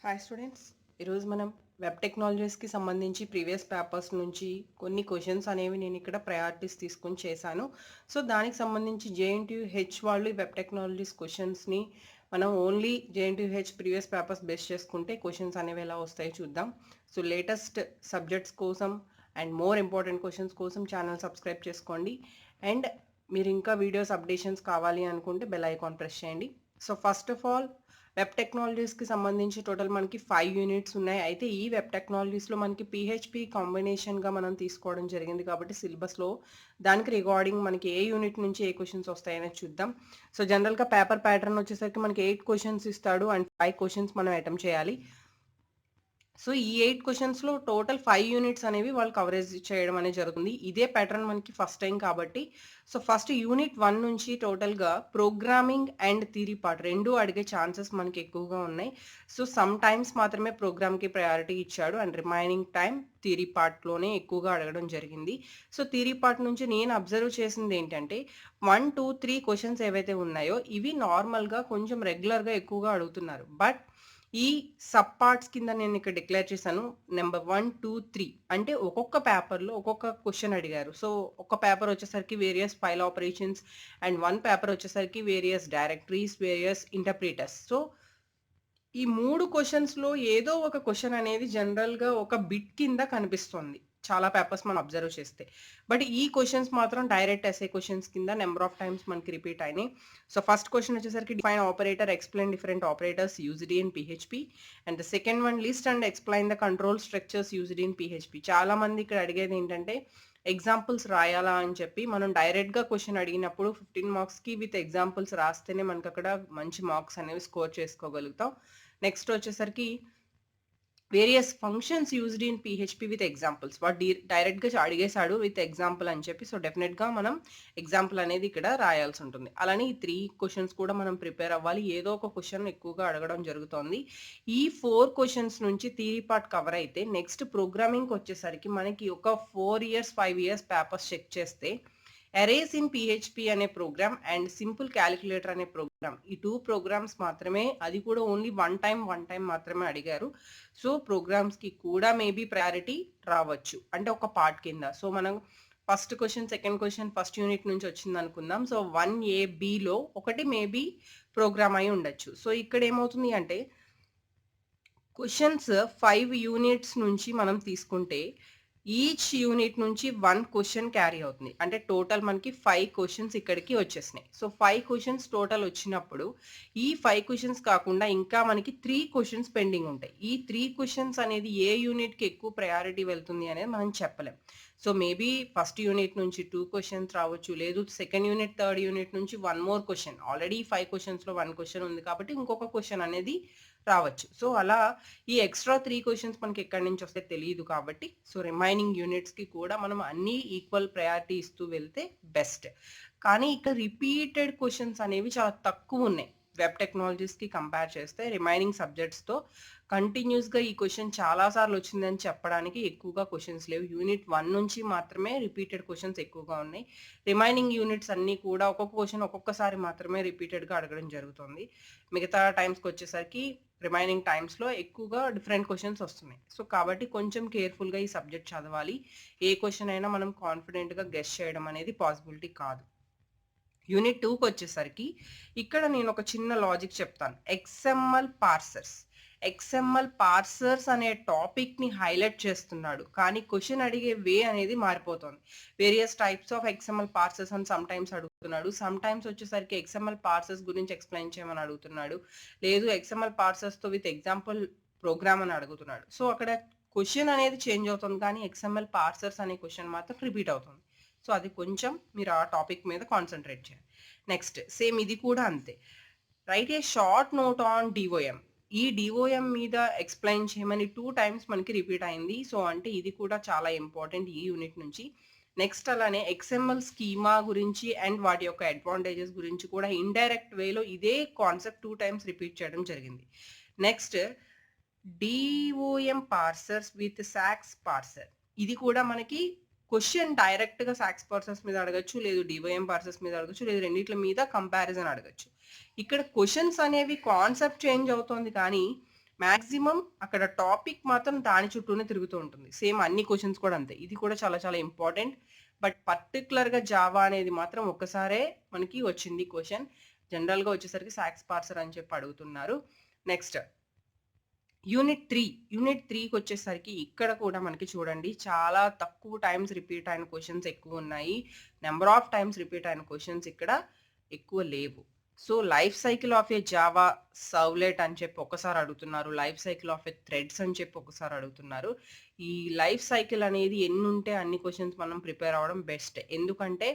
Hi students, ఈరోజు మనం web టెక్నాలజీస్కి సంబంధించి ప్రీవియస్ పేపర్స్ నుంచి కొన్ని క్వశ్చన్స్ అనేవి నేను ఇక్కడ ప్రయారిటీస్ తీసుకొని చేశాను. సో దానికి సంబంధించి జేఎన్టీయూహెచ్ వాళ్ళు ఈ వెబ్ టెక్నాలజీస్ క్వశ్చన్స్ని మనం only JNTUH previous papers base చేసుకుంటే క్వశ్చన్స్ అనేవి ఎలా వస్తాయో చూద్దాం. సో లేటెస్ట్ సబ్జెక్ట్స్ కోసం అండ్ మోర్ ఇంపార్టెంట్ క్వశ్చన్స్ కోసం ఛానల్ సబ్స్క్రైబ్ చేసుకోండి. అండ్ మీరు ఇంకా వీడియోస్ అప్డేషన్స్ కావాలి అనుకుంటే బెల్ ఐకాన్ ప్రెస్ చేయండి. So first of all web టెక్నాలజీస్కి సంబంధించి టోటల్ మనకి 5 యూనిట్స్ ఉన్నాయి. అయితే ఈ వెబ్ టెక్నాలజీస్లో మనకి పిహెచ్పి కాంబినేషన్గా మనం తీసుకోవడం జరిగింది కాబట్టి సిలబస్లో దానికి రిగార్డింగ్ మనకి ఏ యూనిట్ నుంచి ఏ క్వశ్చన్స్ వస్తాయనేది చూద్దాం. సో జనరల్గా పేపర్ ప్యాటర్న్ వచ్చేసరికి మనకి 8 క్వశ్చన్స్ ఇస్తాడు అండ్ 5 క్వశ్చన్స్ మనం అటెంప్ట్ చేయాలి. సో ఈ 8 క్వశ్చన్స్లో టోటల్ 5 యూనిట్స్ అనేవి వాళ్ళు కవరేజ్ చేయడం అనేది జరుగుతుంది. ఇదే ప్యాటర్న్ మనకి ఫస్ట్ టైం కాబట్టి సో ఫస్ట్ యూనిట్ 1 నుంచి టోటల్గా ప్రోగ్రామింగ్ అండ్ థియరీ పార్ట్ రెండు అడిగే ఛాన్సెస్ మనకి ఎక్కువగా ఉన్నాయి. సో సమ్ టైమ్స్ మాత్రమే ప్రోగ్రామ్కి ప్రయారిటీ ఇచ్చాడు అండ్ రిమైనింగ్ టైం థియరీ పార్ట్లోనే ఎక్కువగా అడగడం జరిగింది. సో థియరీ పార్ట్ నుంచి నేను అబ్జర్వ్ చేసింది ఏంటంటే 1, 2, 3 క్వశ్చన్స్ ఏవైతే ఉన్నాయో ఇవి నార్మల్గా కొంచెం రెగ్యులర్గా ఎక్కువగా అడుగుతున్నారు. బట్ ఈ సబ్ పార్ట్స్ కింద నేను ఇక్కడ డిక్లేర్ చేశాను. నెంబర్ 1, 2, 3 అంటే ఒక్కొక్క పేపర్లో ఒక్కొక్క క్వశ్చన్ అడిగారు. సో ఒక పేపర్ వచ్చేసరికి various file operations and 1 paper వచ్చేసరికి various directories, various interpreters. So ఈ 3 క్వశ్చన్స్లో ఏదో ఒక క్వశ్చన్ అనేది జనరల్గా ఒక బిట్ కింద కనిపిస్తుంది చాలా పేపర్స్ మనం అబ్జర్వ్ చేస్తే. బట్ ఈ క్వశ్చన్స్ మాత్రం డైరెక్ట్ ఎస్ఏ క్వశ్చన్స్ కింద నెంబర్ ఆఫ్ టైమ్స్ మనకి రిపీట్ అయినాయి. సో ఫస్ట్ క్వశ్చన్ వచ్చేసరికి define operator, explain different operators used in PHP. And the second one list and explain the control structures used in PHP. చాలా మంది ఇక్కడ అడిగేది ఏంటంటే examples రాయాలా అని చెప్పి. మనం డైరెక్ట్గా క్వశ్చన్ అడిగినప్పుడు 15 మార్క్స్కి విత్ ఎగ్జాంపుల్స్ రాస్తేనే మనకు అక్కడ మంచి మార్క్స్ అనేవి స్కోర్ చేసుకోగలుగుతాం. నెక్స్ట్ వచ్చేసరికి various functions used in PHP with examples. వాడు డైరెక్ట్గా అడిగేశాడు విత్ ఎగ్జాంపుల్ అని చెప్పి. సో డెఫినెట్గా మనం ఎగ్జాంపుల్ అనేది ఇక్కడ రాయాల్సి ఉంటుంది. అలానే ఈ 3 క్వశ్చన్స్ కూడా మనం ప్రిపేర్ అవ్వాలి. ఏదో ఒక క్వశ్చన్ ఎక్కువగా అడగడం జరుగుతుంది. ఈ 4 క్వశ్చన్స్ నుంచి థియరీ పార్ట్ కవర్ అయితే నెక్స్ట్ ప్రోగ్రామింగ్కి వచ్చేసరికి మనకి ఒక 4 ఇయర్స్ 5 ఇయర్స్ పేపర్స్ చెక్ చేస్తే అరేస్ ఇన్ పిహెచ్పి అనే ప్రోగ్రామ్ అండ్ సింపుల్ క్యాలిక్యులేటర్ అనే ప్రోగ్రామ్, ఈ 2 ప్రోగ్రామ్స్ మాత్రమే, అది కూడా ఓన్లీ వన్ టైం మాత్రమే అడిగారు. సో ప్రోగ్రామ్స్కి కూడా మేబీ ప్రయారిటీ రావచ్చు అంటే ఒక పార్ట్ కింద. సో మనం first question, second question first unit నుంచి వచ్చింది అనుకుందాం. సో 1A-Bలో ఒకటి మేబీ ప్రోగ్రామ్ అయి ఉండొచ్చు. సో ఇక్కడ ఏమవుతుంది అంటే క్వశ్చన్స్ 5 యూనిట్స్ నుంచి మనం తీసుకుంటే ఈచ్ యూనిట్ నుంచి 1 క్వశ్చన్ క్యారీ అవుతుంది. అంటే టోటల్ మనకి 5 క్వశ్చన్స్ ఇక్కడికి వచ్చేసినాయి. సో 5 క్వశ్చన్స్ టోటల్ వచ్చినప్పుడు ఈ 5 క్వశ్చన్స్ కాకుండా ఇంకా మనకి 3 క్వశ్చన్స్ పెండింగ్ ఉంటాయి. ఈ 3 క్వశ్చన్స్ అనేది ఏ యూనిట్కి ఎక్కువ ప్రయారిటీ వెళ్తుంది అనేది మనం చెప్పలేం. సో మేబీ ఫస్ట్ యూనిట్ నుంచి 2 క్వశ్చన్స్ రావచ్చు, లేదు సెకండ్ యూనిట్, థర్డ్ యూనిట్ నుంచి 1 మోర్ క్వశ్చన్. ఆల్రెడీ 5 క్వశ్చన్స్లో 1 క్వశ్చన్ ఉంది కాబట్టి ఇంకొక క్వశ్చన్ అనేది రావచ్చు. సో అలా ఈ ఎక్స్ట్రా 3 క్వశ్చన్స్ మనకి ఎక్కడి నుంచి వస్తే తెలియదు కాబట్టి సో రిమైనింగ్ యూనిట్స్కి కూడా మనం అన్ని ఈక్వల్ ప్రయారిటీ ఇస్తూ వెళ్తే బెస్ట్. కానీ ఇక్కడ రిపీటెడ్ క్వశ్చన్స్ అనేవి చాలా తక్కువ ఉన్నాయి వెబ్ టెక్నాలజీస్కి కంపేర్ చేస్తే. రిమైనింగ్ సబ్జెక్ట్స్తో కంటిన్యూస్గా ఈ క్వశ్చన్ చాలాసార్లు వచ్చిందని చెప్పడానికి ఎక్కువగా క్వశ్చన్స్ లేవు. యూనిట్ 1 నుంచి మాత్రమే రిపీటెడ్ క్వశ్చన్స్ ఎక్కువగా ఉన్నాయి. రిమైనింగ్ యూనిట్స్ అన్నీ కూడా ఒక్కొక్క క్వశ్చన్ ఒక్కొక్కసారి మాత్రమే రిపీటెడ్గా అడగడం జరుగుతుంది. మిగతా టైమ్స్కి వచ్చేసరికి రిమైనింగ్ టైమ్స్లో ఎక్కువగా డిఫరెంట్ క్వశ్చన్స్ వస్తున్నాయి. సో కాబట్టి కొంచెం కేర్ఫుల్గా ఈ సబ్జెక్ట్ చదవాలి. ఏ క్వశ్చన్ అయినా మనం కాన్ఫిడెంట్గా గెస్ చేయడం అనేది పాసిబిలిటీ కాదు. యూనిట్ 2కి వచ్చేసరికి ఇక్కడ నేను ఒక చిన్న లాజిక్ చెప్తాను. ఎక్స్ఎంఎల్ పార్సర్స్ అనే టాపిక్ని హైలైట్ చేస్తున్నాడు, కానీ క్వశ్చన్ అడిగే వే అనేది మారిపోతుంది. వేరియస్ టైప్స్ ఆఫ్ ఎక్స్ఎంఎల్ పార్సర్స్ అని సమ్ టైమ్స్ అడుగుతున్నాడు. సమ్ టైమ్స్ వచ్చేసరికి ఎక్స్ఎంఎల్ పార్సర్స్ గురించి ఎక్స్ప్లెయిన్ చేయమని అడుగుతున్నాడు, లేదు ఎక్స్ఎంఎల్ పార్సర్స్తో విత్ ఎగ్జాంపుల్ ప్రోగ్రామ్ అని అడుగుతున్నాడు. సో అక్కడ క్వశ్చన్ అనేది చేంజ్ అవుతుంది కానీ ఎక్స్ఎంఎల్ పార్సర్స్ అనే క్వశ్చన్ మాత్రం రిపీట్ అవుతుంది. సో అది కొంచెం మీరు ఆ టాపిక్ మీద కాన్సన్ట్రేట్ చేయండి. నెక్స్ట్ సేమ్ ఇది కూడా అంతే. Right A short note on DOM. ఈ డిఓఎం మీద ఎక్స్ప్లెయిన్ చేయమని 2 టైమ్స్ మనకి రిపీట్ అయింది. సో అంటే ఇది కూడా చాలా ఇంపార్టెంట్ ఈ యూనిట్ నుంచి. నెక్స్ట్ అలానే ఎక్స్ఎంఎల్ స్కీమా గురించి అండ్ వాటి యొక్క అడ్వాంటేజెస్ గురించి కూడా ఇండైరెక్ట్ వేలో ఇదే కాన్సెప్ట్ 2 టైమ్స్ రిపీట్ చేయడం జరిగింది. Next DOM parsers with SAX parser, ఇది కూడా మనకి క్వశ్చన్ డైరెక్ట్గా సాక్స్ పార్సర్స్ మీద అడగచ్చు, లేదు డిఓఎం పార్సర్స్ మీద అడగచ్చు, లేదు రెండిట్ల మీద కంపారిజన్ అడగచ్చు. ఇక్కడ క్వశ్చన్స్ అనేవి కాన్సెప్ట్ చేంజ్ అవుతుంది కానీ మాక్సిమం అక్కడ టాపిక్ మాత్రం దాని చుట్టూనే తిరుగుతూ ఉంటుంది. సేమ్ అన్ని క్వెషన్స్ కూడా అంతే. ఇది కూడా చాలా చాలా ఇంపార్టెంట్. బట్ పర్టిక్యులర్‌గా జావా అనేది మాత్రం ఒక్కసారే మనకి వచ్చింది క్వెషన్. జనరల్‌గా వచ్చేసరికి సాక్స్ పార్సర్ అని చెప్పి అడుగుతున్నారు. Next unit 3. యూనిట్ 3కి వచ్చేసరికి ఇక్కడ కూడా మనకి చూడండి చాలా తక్కువ టైమ్స్ రిపీట్ అయిన క్వెషన్స్ ఎక్కువున్నాయి. నంబర్ ఆఫ్ టైమ్స్ రిపీట్ అయిన క్వెషన్స్ ఇక్కడ ఎక్కువ లేవు. So, life cycle of a Java servlet అని చెప్పి ఒకసారి అడుగుతున్నారు. Life cycle of a threads అని చెప్పి ఒకసారి అడుగుతున్నారు. ఈ లైఫ్ సైకిల్ అనేది ఎన్నుంటే అన్ని క్వెషన్స్ మనం ప్రిపేర్ అవ్వడం బెస్ట్. ఎందుకంటే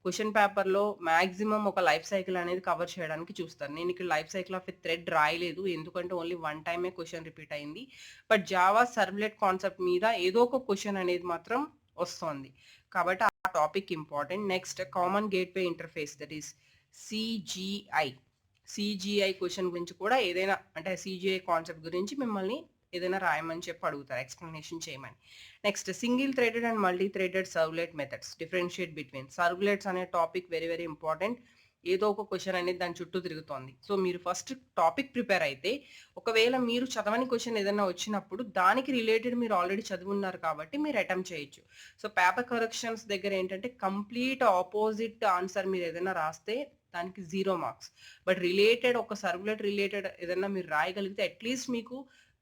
క్వెషన్ పేపర్‌లో మాక్సిమం ఒక లైఫ్ సైకిల్ అనేది కవర్ చేయడానికి చూస్తాను. నేను ఇక్కడ life cycle of a thread రాయలేదు. ఎందుకంటే ఓన్లీ వన్ టైమే క్వెషన్ రిపీట్ అయింది. బట్ జావా సర్వ్లెట్ కాన్సెప్ట్ మీద ఏదో ఒక క్వెషన్ అనేది మాత్రం వస్తోంది. కాబట్టి ఆ topic important. Next common gateway interface that is CGI. CGI question గురించి కూడా ఏదైనా అంటే సీజీఐ కాన్సెప్ట్ గురించి మిమ్మల్ని ఏదైనా రాయమని చెప్పి అడుగుతారు. ఎక్స్‌ప్లనేషన్ చేయమని. Next single threaded and multi threaded servlet methods. Differentiate between. Servlets అనే టాపిక్ వెరీ వెరీ ఇంపార్టెంట్. ఏదో ఒక క్వెషన్ అనేది దాని చుట్టూ తిరుగుతోంది. సో, మీరు ఫస్ట్ టాపిక్ ప్రిపేర్ అయితే ఒకవేళ మీరు చదవని క్వెషన్ ఏదైనా వచ్చినప్పుడు దానికి రిలేటెడ్ మీరు ఆల్రెడీ చదివున్నారు కాబట్టి మీరు అటెంప్ట్ చేయొచ్చు. సో, పేపర్ కరెక్షన్స్ దగ్గర ఏంటంటే కంప్లీట్ ఆపోజిట్ ఆన్సర్ మీరు ఏదైనా రాస్తే దానికి 0 మార్క్స్. బట్ రిలేటెడ్ ఒక సర్వ్లెట్ రిలేటెడ్ ఏదైనా మీరు రాయగలిగితే అట్‌లీస్ట్ మీకు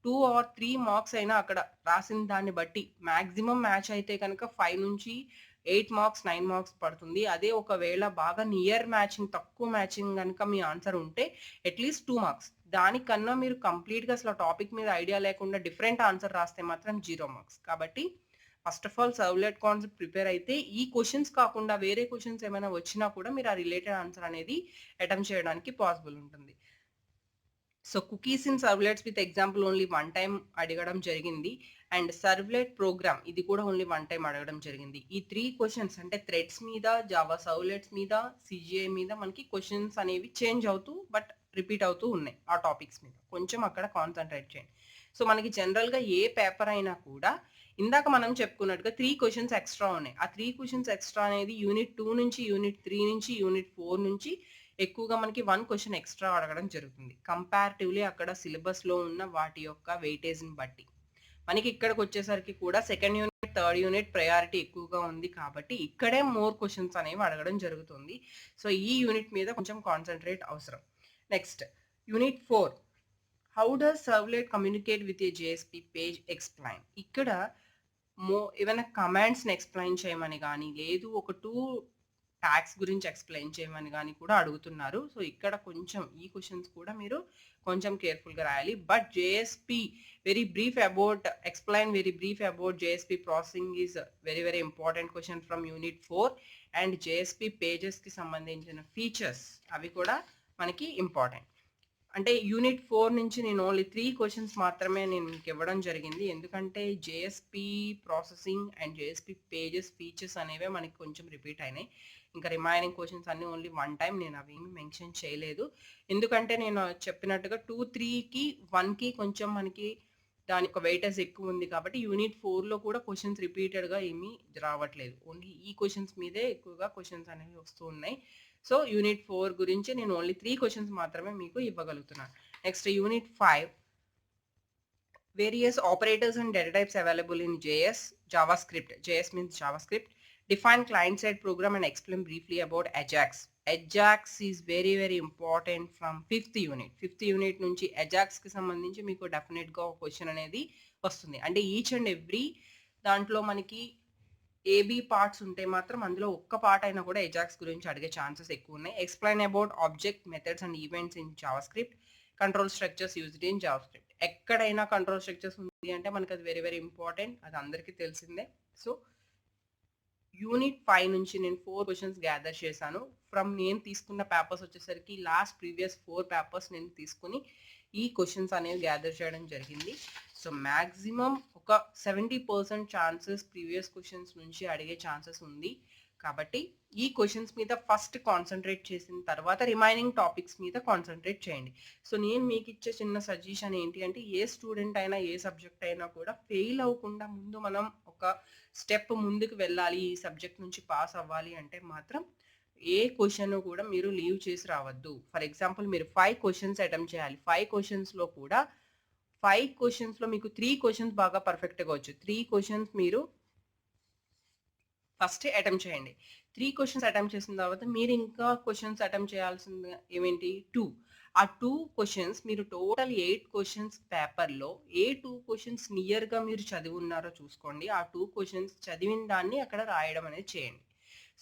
2 ఆర్ 3 మార్క్స్ అయినా అక్కడ రాసిన దాన్ని బట్టి మాక్సిమం మ్యాచ్ అయితే కనుక 5 నుంచి 8 మార్క్స్, 9 మార్క్స్ పడుతుంది. అదే ఒకవేళ బాగా నియర్ మ్యాచింగ్, తక్కువ మ్యాచింగ్ గనుక మీ ఆన్సర్ ఉంటే అట్‌లీస్ట్ 2 మార్క్స్. దానికన్నా మీరు కంప్లీట్‌గా అసలు టాపిక్ మీద ఐడియా లేకుండా డిఫరెంట్ ఆన్సర్ రాస్తే మాత్రం 0 మార్క్స్. కాబట్టి first of all servlet concept prepare అయితే ఈ క్వెషన్స్ కాకుండా వేరే క్వెషన్స్ ఏమైనా వచ్చినా కూడా మీరు ఆ రిలేటెడ్ ఆన్సర్ అనేది అటెంప్ట్ చేయడానికి పాసిబుల్ ఉంటుంది. So, cookies in servlets with example only one time అడగడం జరిగింది. అండ్ సర్వ్లెట్ ప్రోగ్రామ్ ఇది కూడా ఓన్లీ వన్ టైమ్ అడగడం జరిగింది. ఈ 3 క్వెషన్స్ అంటే థ్రెడ్స్ మీద, జావా సర్వ్లెట్స్ మీద, సీజీఐ మీద మనకి క్వెషన్స్ అనేవి చేంజ్ అవుతూ బట్ రిపీట్ అవుతూ ఉన్నాయి. ఆ టాపిక్స్ మీద. కొంచెం అక్కడ కాన్సంట్రేట్ చేయండి. సో, మనకి జనరల్‌గా ఏ పేపర్ అయినా కూడా ఇందాక మనం చెప్పుకున్నట్టుగా 3 క్వెషన్స్ ఎక్స్‌ట్రా ఉన్నాయి. ఆ 3 క్వెషన్స్ ఎక్స్‌ట్రా అనేది యూనిట్ 2 నుంచి, యూనిట్ 3 నుంచి, యూనిట్ 4 నుంచి ఎక్కువగా మనకి 1 క్వెషన్ ఎక్స్‌ట్రా అడగడం జరుగుతుంది. కంపారిటివ్‌లీ అక్కడ సిలబస్‌లో ఉన్న వాటి యొక్క వెయిటేజ్‌ని బట్టి. మనకి ఇక్కడికొచ్చేసరికి కూడా second unit, third unit priority ఎక్కువగా ఉంది కాబట్టి ఇక్కడే మోర్ క్వెషన్స్ అనేవి అడగడం జరుగుతుంది. సో, ఈ యూనిట్ మీద కొంచెం కాన్సంట్రేట్ అవసరం. Next unit 4 how does servlet communicate with a JSP page explain. ఇక్కడ ఏవైనా కమాండ్స్‌ని ఎక్స్‌ప్లెయిన్ చేయమని గాని, లేదు ఒక 2 ట్యాగ్స్ గురించి ఎక్స్‌ప్లెయిన్ చేయమని గాని కూడా అడుగుతున్నారు. సో, ఇక్కడ కొంచెం ఈ క్వెషన్స్ కూడా మీరు కొంచెం కేర్‌ఫుల్‌గా రాయాలి. But JSP very brief about JSP processing is very very important question from unit 4 and JSP పేజెస్‌కి సంబంధించిన ఫీచర్స్ అవి కూడా మనకి ఇంపార్టెంట్. అంటే యూనిట్ 4 నుంచి నేను ఓన్లీ 3 క్వెషన్స్ మాత్రమే నేను మీకు ఇవ్వడం జరిగింది. ఎందుకంటే JSP processing and JSP pages features అనేవే మనకి కొంచెం రిపీట్ అయినాయి. ఇంకా రిమైనింగ్ క్వెషన్స్ అన్నీ ఓన్లీ వన్ టైమ్ నేను అవేమి మెన్షన్ చేయలేదు. ఎందుకంటే నేను చెప్పినట్టుగా 2, 3కి 1కి కొంచెం మనకి దాని యొక్క వెయిటేజ్ ఎక్కువ ఉంది కాబట్టి యూనిట్ 4లో కూడా క్వెషన్స్ రిపీటెడ్‌గా ఏమీ రావట్లేదు. ఓన్లీ ఈ క్వెషన్స్ మీదే ఎక్కువగా క్వెషన్స్ అనేవి వస్తూ ఉన్నాయి. సో, యూనిట్ 4 గురించి నేను ఓన్లీ 3 క్వెషన్స్ మాత్రమే మీకు ఇవ్వగలుగుతున్నాను. Next unit 5 various operators and data types available in JS, JavaScript. JS means JavaScript. Define client side program and explain briefly about Ajax. Ajax is very very important from 5th unit. 5th unit నుంచి Ajax కి సంబంధించి మీకు డెఫినెట్‌గా ఒక question అనేది వస్తుంది. అంటే each and every దాంట్లో మనకి ఏబీ పార్ట్స్ ఉంటే మాత్రం అందులో ఒక్క పార్ట్ అయినా కూడా ఎజాక్స్ గురించి అడిగే ఛాన్సెస్ ఎక్కువ ఉన్నాయి. Explain about object methods and events in JavaScript. Control structures used in JavaScript. ఎక్కడైనా కంట్రోల్ స్ట్రక్చర్స్ ఉంది అంటే మనకి అది వెరీ వెరీ ఇంపార్టెంట్. అది అందరికీ తెలిసిందే. సో, యూనిట్ 5 నుంచి నేను 4 క్వెషన్స్ గ్యాదర్ చేశాను. ఫ్రమ్ నేను తీసుకున్న పేపర్స్ వచ్చేసరికి ప్రీవియస్ 4 పేపర్స్ నేను తీసుకొని ఈ క్వెషన్స్ అనేవి గ్యాదర్ చేయడం జరిగింది. సో, మాక్సిమం ఒక 70% ఛాన్సెస్ ప్రీవియస్ క్వెషన్స్ నుంచి అడిగే ఛాన్సెస్ ఉంది. కాబట్టి ఈ క్వెషన్స్ మీద ఫస్ట్ కాన్సంట్రేట్ చేసిన తర్వాత రిమైనింగ్ టాపిక్స్ మీద కాన్సంట్రేట్ చేయండి. సో, నేను మీకు ఇచ్చే చిన్న సజెషన్ ఏంటి అంటే ఏ స్టూడెంట్ అయినా ఏ సబ్జెక్ట్ అయినా కూడా ఫెయిల్ అవ్వకుండా ముందు మనం ఒక స్టెప్ ముందుకు వెళ్ళాలి. ఈ సబ్జెక్ట్ నుంచి పాస్ అవ్వాలి అంటే మాత్రం ఏ క్వెషన్ కూడా మీరు లీవ్ చేసి రావద్దు. ఫర్ ఎగ్జాంపుల్ మీరు 5 క్వెషన్స్ అటెంప్ట్ చేయాలి. 5 క్వెషన్స్‌లో కూడా 5 క్వెషన్స్‌లో మీకు 3 క్వెషన్స్ బాగా పర్ఫెక్ట్‌గా వచ్చు. 3 క్వెషన్స్ మీరు ఫస్ట్ అటెంప్ట్ చేయండి. 3 క్వెషన్స్ అటెంప్ట్ చేసిన తర్వాత మీరు ఇంకా క్వెషన్స్ అటెంప్ట్ చేయాల్సింది ఏమేంటి 2. ఆ 2 క్వెషన్స్ మీరు టోటల్ 8 క్వెషన్స్ పేపర్‌లో ఏ 2 క్వెషన్స్ నియర్‌గా మీరు చదివి ఉన్నారో చూసుకోండి. ఆ 2 క్వెషన్స్ చదివిన దాన్ని అక్కడ రాయడం అనేది చేయండి.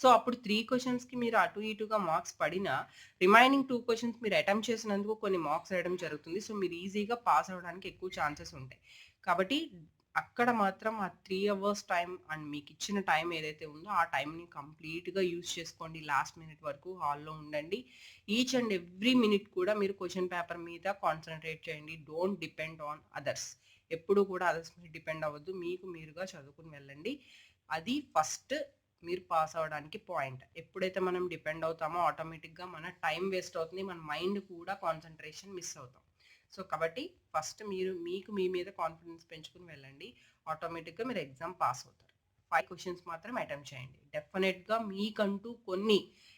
సో, అప్పుడు 3 క్వెషన్స్‌కి మీరు అటు ఇటుగా మార్క్స్ పడినా రిమైనింగ్ 2 క్వెషన్స్ మీరు అటెంప్ట్ చేసినందుకు కొన్ని మార్క్స్ వేయడం జరుగుతుంది. సో, మీరు ఈజీగా పాస్ అవ్వడానికి ఎక్కువ ఛాన్సెస్ ఉంటాయి. కాబట్టి అక్కడ మాత్రం ఆ 3 అవర్స్ టైం అండ్ మీకిచ్చిన టైం ఏదైతే ఉందో ఆ టైంని కంప్లీట్‌గా యూజ్ చేసుకోండి. లాస్ట్ మినిట్ వరకు హాల్‌లో ఉండండి. ఈచ్ అండ్ ఎవ్రీ మినిట్ కూడా మీరు క్వెషన్ పేపర్ మీద కాన్సంట్రేట్ చేయండి. Don't depend on others. ఎప్పుడు కూడా అదర్స్ మీద డిపెండ్ అవ్వద్దు. మీకు మీరుగా చదువుకొని వెళ్ళండి. అది ఫస్ట్ మీరు పాస్ అవ్వడానికి పాయింట్. ఎప్పుడైతే మనం డిపెండ్ అవుతామో ఆటోమేటిక్‌గా మన టైం వేస్ట్ అవుతుంది. మన మైండ్ కూడా కాన్సంట్రేషన్ మిస్ అవుతాం. సో, కాబట్టి ఫస్ట్ మీరు మీకు మీ మీద కాన్ఫిడెన్స్ పెంచుకొని వెళ్ళండి. ఆటోమేటిక్‌గా మీరు ఎగ్జామ్ పాస్ అవుతారు. 5 క్వెషన్స్ మాత్రం అటెంప్ట్ చేయండి. డెఫినెట్‌గా మీకంటూ కొన్ని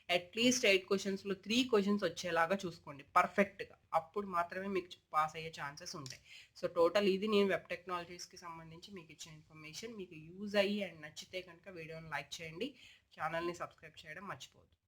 అట్‌లీస్ట్ 8 క్వెషన్స్‌లో 3 క్వెషన్స్ వచ్చేలాగా చూసుకోండి పర్ఫెక్ట్‌గా. అప్పుడు మాత్రమే మీకు పాస్ అయ్యే ఛాన్సెస్ ఉంటాయి. సో, టోటల్ ఇది నేను వెబ్ టెక్నాలజీస్‌కి సంబంధించి మీకు ఇచ్చిన ఇన్ఫర్మేషన్. మీకు యూజ్ అయ్యి అండ్ నచ్చితే కనుక వీడియోని లైక్ చేయండి. ఛానల్‌ని సబ్స్క్రైబ్ చేయడం మర్చిపోవద్దు.